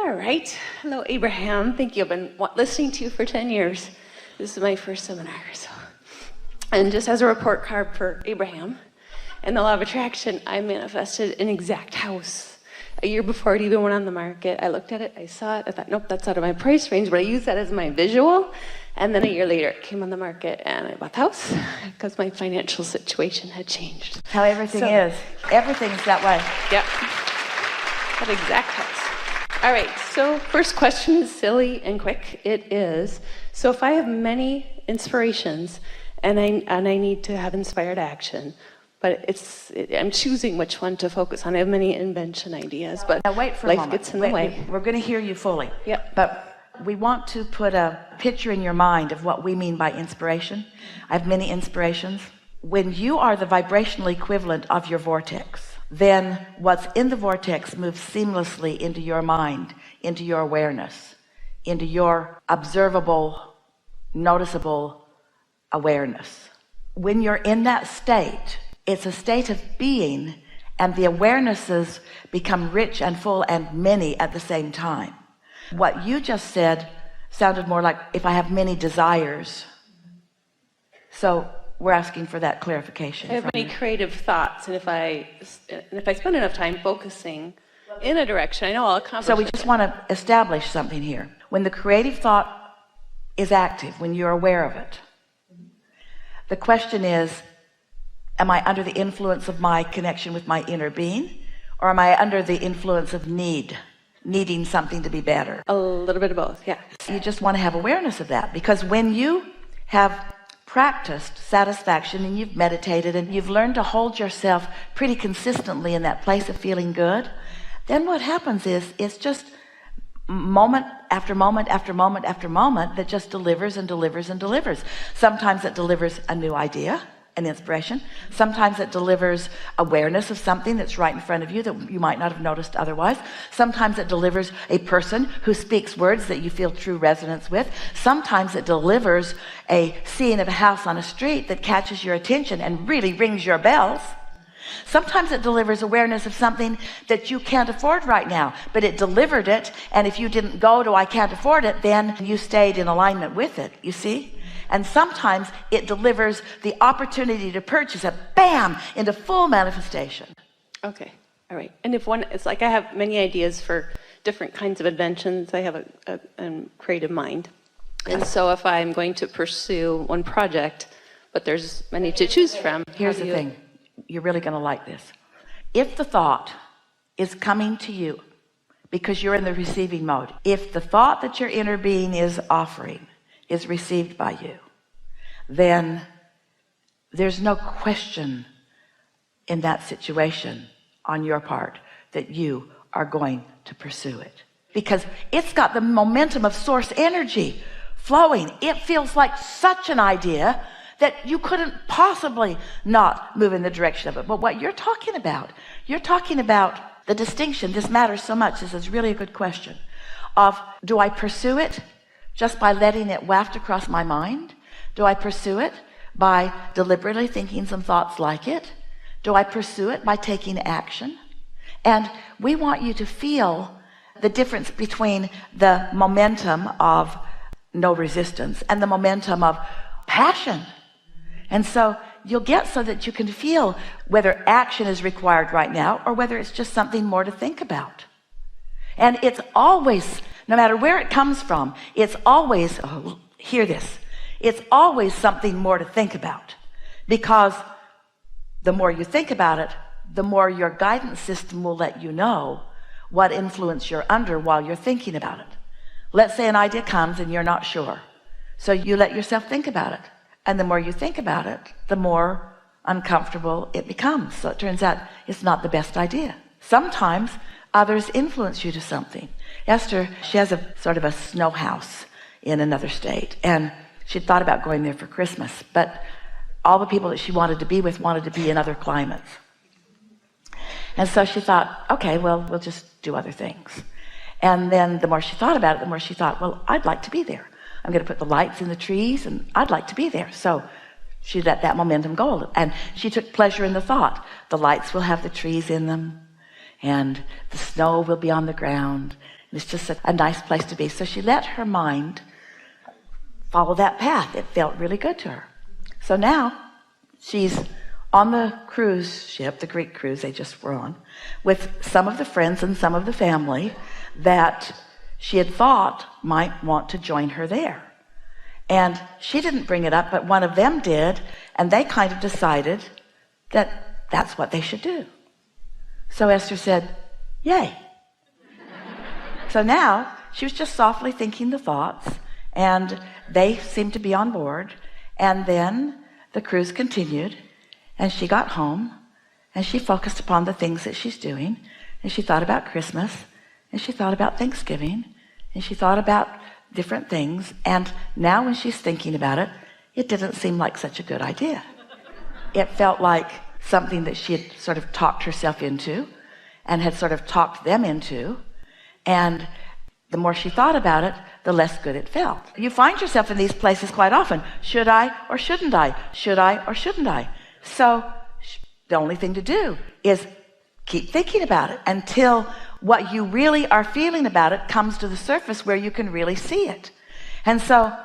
All right. Hello, Abraham. Thank you. I've been listening to you for 10 years. This is my first seminar. And just as a report card for Abraham and the law of attraction, I manifested an exact house. A year before it even went on the market, I looked at it, I saw it, I thought, nope, that's out of my price range, but I used that as my visual. And then a year later, it came on the market, and I bought the house because my financial situation had changed. How everything is. Everything's that way. Yep. That exact house. All right, so first question is silly and quick. It is, so if I have many inspirations and I need to have inspired action, but I'm choosing which one to focus on. I have many invention ideas, but now wait for life a moment. gets in the way. We're going to hear you fully. Yep. But we want to put a picture in your mind of what we mean by inspiration. I have many inspirations. When you are the vibrational equivalent of your vortex, then what's in the vortex moves seamlessly into your mind, into your awareness, into your observable, noticeable awareness. When you're in that state, it's a state of being, and the awarenesses become rich and full and many at the same time. What you just said sounded more like if I have many desires. So we're asking for that clarification. I have many creative thoughts, and if I spend enough time focusing in a direction, I know I'll accomplish it. So we just want to establish something here. When the creative thought is active, when you're aware of it, the question is, am I under the influence of my connection with my inner being, or am I under the influence of needing something to be better? A little bit of both, yeah. You just want to have awareness of that, because when you have practiced satisfaction and you've meditated and you've learned to hold yourself pretty consistently in that place of feeling good, then what happens is it's just moment after moment after moment after moment that just delivers and delivers and delivers. Sometimes it delivers a new idea, an inspiration. Sometimes it delivers awareness of something that's right in front of you that you might not have noticed otherwise. Sometimes it delivers a person who speaks words that you feel true resonance with. Sometimes it delivers a scene of a house on a street that catches your attention and really rings your bells. Sometimes it delivers awareness of something that you can't afford right now, but it delivered it, and if you didn't go to I can't afford it, then you stayed in alignment with it, you see? And sometimes it delivers the opportunity to purchase it, bam, into full manifestation. Okay, all right. And if one, it's like I have many ideas for different kinds of inventions. I have a creative mind. And so if I'm going to pursue one project, but there's many to choose from. Here's the thing. You're really going to like this. If the thought is coming to you because you're in the receiving mode, if the thought that your inner being is offering is received by you, then there's no question in that situation on your part that you are going to pursue it, because it's got the momentum of source energy flowing. It feels like such an idea that you couldn't possibly not move in the direction of it. But what you're talking about the distinction. This matters so much. This is really a good question of, do I pursue it just by letting it waft across my mind? Do I pursue it by deliberately thinking some thoughts like it? Do I pursue it by taking action? And we want you to feel the difference between the momentum of no resistance and the momentum of passion. And so you'll get so that you can feel whether action is required right now or whether it's just something more to think about. And it's always, no matter where it comes from, it's always, hear this, it's always something more to think about, because the more you think about it, the more your guidance system will let you know what influence you're under while you're thinking about it. Let's say an idea comes and you're not sure, so you let yourself think about it. And the more you think about it, the more uncomfortable it becomes. So it turns out it's not the best idea. Sometimes others influence you to something. Esther, she has a sort of a snow house in another state, and she'd thought about going there for Christmas, but all the people that she wanted to be with wanted to be in other climates. And so she thought, okay, well, we'll just do other things. And then the more she thought about it, the more she thought, well, I'd like to be there. I'm going to put the lights in the trees, and I'd like to be there. So she let that momentum go, and she took pleasure in the thought. The lights will have the trees in them, and the snow will be on the ground, It's just a nice place to be. So she let her mind follow that path. It felt really good to her. So now she's on the cruise ship, the Greek cruise they just were on, with some of the friends and some of the family that she had thought might want to join her there. And she didn't bring it up, but one of them did, and they kind of decided that that's what they should do. So Esther said, yay. So now she was just softly thinking the thoughts, and they seemed to be on board. And then the cruise continued, and she got home, and she focused upon the things that she's doing, and she thought about Christmas, and she thought about Thanksgiving, and she thought about different things. And now when she's thinking about it, it didn't seem like such a good idea. It felt like something that she had sort of talked herself into and had sort of talked them into. And the more she thought about it, the less good it felt. You find yourself in these places quite often. Should I or shouldn't I? Should I or shouldn't I? So the only thing to do is keep thinking about it until what you really are feeling about it comes to the surface where you can really see it. And so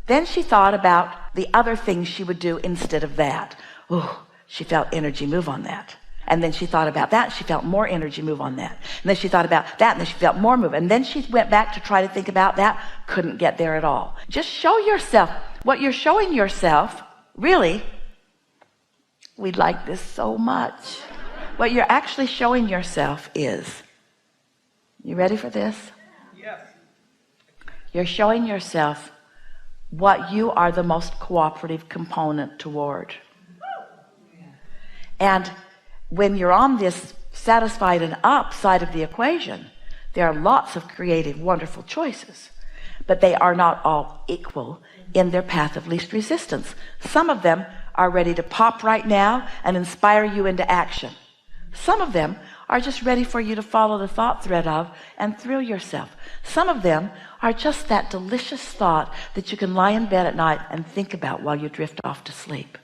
then she thought about the other things she would do instead of that. Ooh, she felt energy move on that. And then she thought about that. She felt more energy move on that. And then she thought about that. And then she felt more move. And then she went back to try to think about that. Couldn't get there at all. Just show yourself. What you're showing yourself, really, we like this so much. What you're actually showing yourself is, you ready for this? Yes. You're showing yourself what you are the most cooperative component toward. And when you're on this satisfied and up side of the equation, there are lots of creative, wonderful choices, but they are not all equal in their path of least resistance. Some of them are ready to pop right now and inspire you into action. Some of them are just ready for you to follow the thought thread of and thrill yourself. Some of them are just that delicious thought that you can lie in bed at night and think about while you drift off to sleep.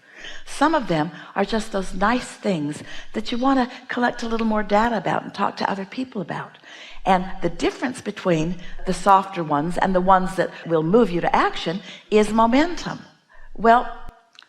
Some of them are just those nice things that you want to collect a little more data about and talk to other people about. And the difference between the softer ones and the ones that will move you to action is momentum. Well,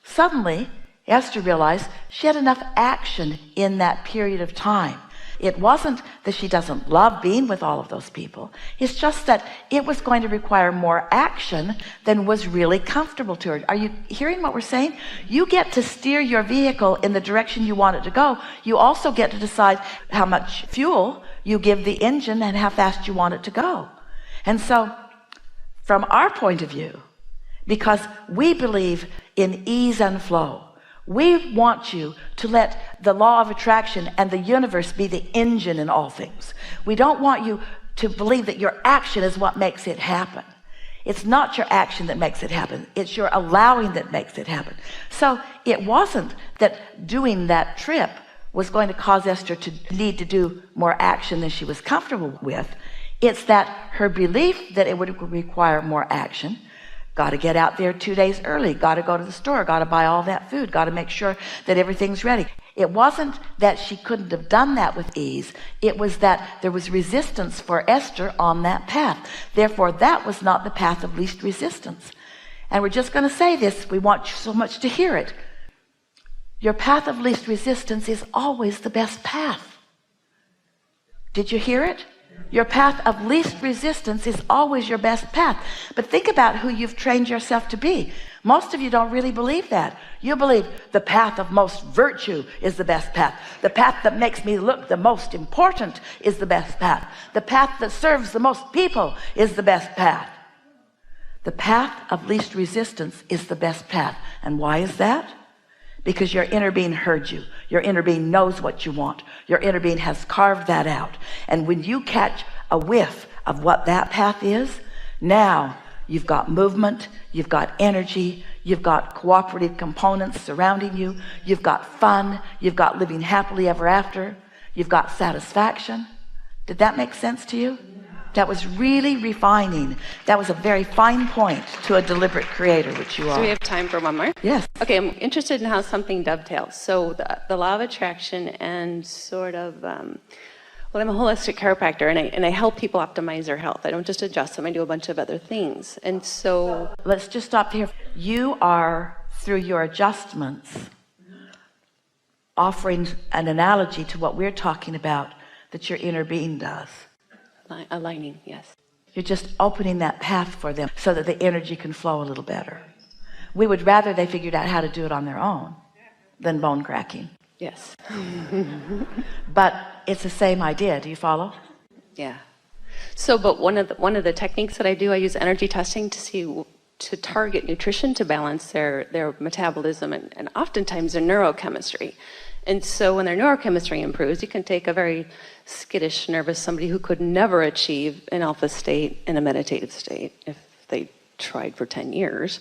suddenly Esther realized she had enough action in that period of time. It wasn't that she doesn't love being with all of those people. It's just that it was going to require more action than was really comfortable to her. Are you hearing what we're saying? You get to steer your vehicle in the direction you want it to go. You also get to decide how much fuel you give the engine and how fast you want it to go. And so from our point of view, because we believe in ease and flow, we want you to let the law of attraction and the universe be the engine in all things. We don't want you to believe that your action is what makes it happen. It's not your action that makes it happen. It's your allowing that makes it happen. So it wasn't that doing that trip was going to cause Esther to need to do more action than she was comfortable with. It's that her belief that it would require more action. Got to get out there 2 days early, got to go to the store, got to buy all that food, got to make sure that everything's ready. It wasn't that she couldn't have done that with ease. It was that there was resistance for Esther on that path. Therefore, that was not the path of least resistance. And we're just going to say this. We want you so much to hear it. Your path of least resistance is always the best path. Did you hear it? Your path of least resistance is always your best path. But think about who you've trained yourself to be. Most of you don't really believe that. You believe the path of most virtue is the best path. The path that makes me look the most important is the best path. The path that serves the most people is the best path. The path of least resistance is the best path. And why is that? Because your inner being heard you. Your inner being knows what you want. Your inner being has carved that out. And when you catch a whiff of what that path is, now you've got movement, you've got energy, you've got cooperative components surrounding you, you've got fun, you've got living happily ever after, you've got satisfaction. Did that make sense to you? That was really refining. That was a very fine point to a deliberate creator, which you are. So we have time for one more? Yes. Okay, I'm interested in how something dovetails. So the law of attraction and sort of Well, I'm a holistic chiropractor, and I help people optimize their health. I don't just adjust them, I do a bunch of other things. And so... Let's just stop here. You are, through your adjustments, offering an analogy to what we're talking about that your inner being does. Aligning, yes. You're just opening that path for them so that the energy can flow a little better. We would rather they figured out how to do it on their own than bone cracking. Yes. But it's the same idea. Do you follow? Yeah. So, but one of the techniques that I do, I use energy testing to target nutrition to balance their metabolism and oftentimes their neurochemistry. And so when their neurochemistry improves, you can take a very skittish, nervous somebody who could never achieve an alpha state in a meditative state if they tried for 10 years.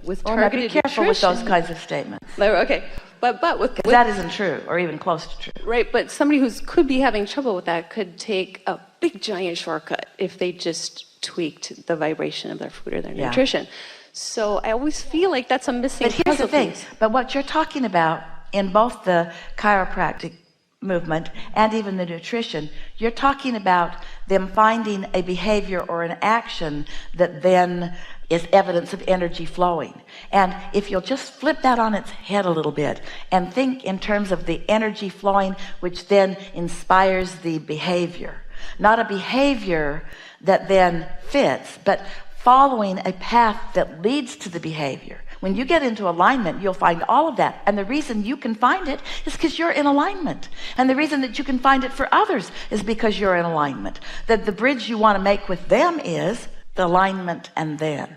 With targeted be careful nutrition, with those kinds of statements. Okay, but with that isn't true, or even close to true. Right, but somebody who could be having trouble with that could take a big giant shortcut if they just tweaked the vibration of their food or their nutrition. So I always feel like that's a missing puzzle piece. But here's the thing, but what you're talking about in both the chiropractic movement and even the nutrition, you're talking about them finding a behavior or an action that then is evidence of energy flowing. And if you'll just flip that on its head a little bit and think in terms of the energy flowing, which then inspires the behavior, not a behavior that then fits, but following a path that leads to the behavior. When you get into alignment, you'll find all of that. And the reason you can find it is because you're in alignment. And the reason that you can find it for others is because you're in alignment. That the bridge you want to make with them is the alignment and then.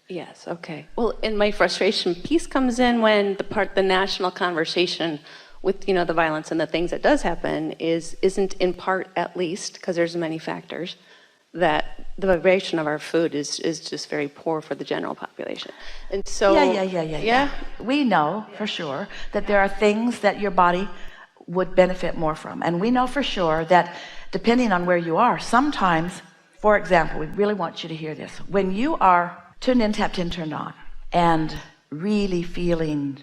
Yes, okay. Well, in my frustration piece comes in when the national conversation with, the violence and the things that does happen isn't in part, at least, because there's many factors, that the vibration of our food is just very poor for the general population. And so yeah. We know for sure that there are things that your body would benefit more from, and we know for sure that depending on where you are, sometimes, for example, we really want you to hear this, when you are tuned in, tapped in, turned on, and really feeling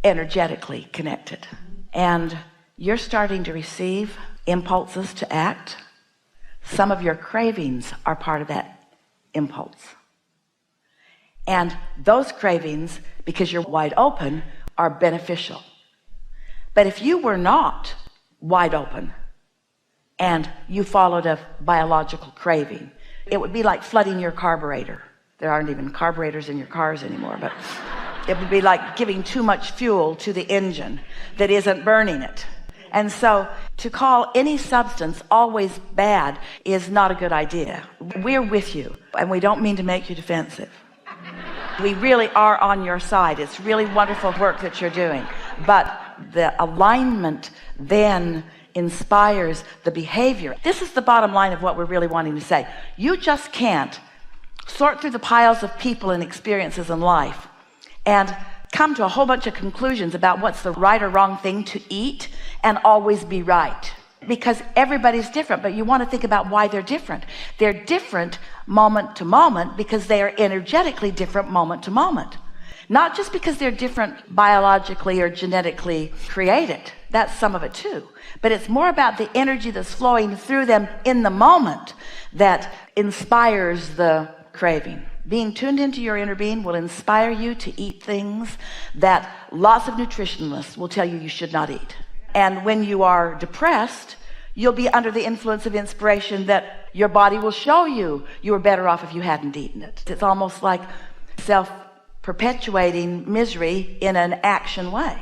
energetically connected, and you're starting to receive impulses to act, some of your cravings are part of that impulse. And those cravings, because you're wide open, are beneficial. But if you were not wide open and you followed a biological craving, it would be like flooding your carburetor. There aren't even carburetors in your cars anymore, but it would be like giving too much fuel to the engine that isn't burning it. And so to call any substance always bad is not a good idea. We're with you, and we don't mean to make you defensive. We really are on your side. It's really wonderful work that you're doing. But the alignment then inspires the behavior. This is the bottom line of what we're really wanting to say. You just can't sort through the piles of people and experiences in life and come to a whole bunch of conclusions about what's the right or wrong thing to eat and always be right, because everybody's different. But you want to think about why they're different. They're different moment to moment because they are energetically different moment to moment, not just because they're different biologically or genetically created. That's some of it too, but it's more about the energy that's flowing through them in the moment that inspires the craving. Being tuned into your inner being will inspire you to eat things that lots of nutritionists will tell you should not eat. And when you are depressed, you'll be under the influence of inspiration that your body will show you were better off if you hadn't eaten it. It's almost like self-perpetuating misery in an action way.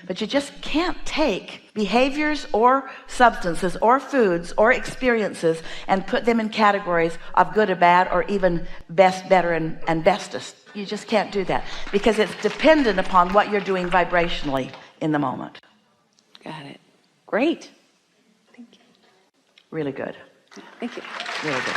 But you just can't take behaviors or substances or foods or experiences and put them in categories of good or bad or even best, better, and bestest. You just can't do that because it's dependent upon what you're doing vibrationally in the moment. Got it. Great. Thank you. Really good. Thank you. Really good.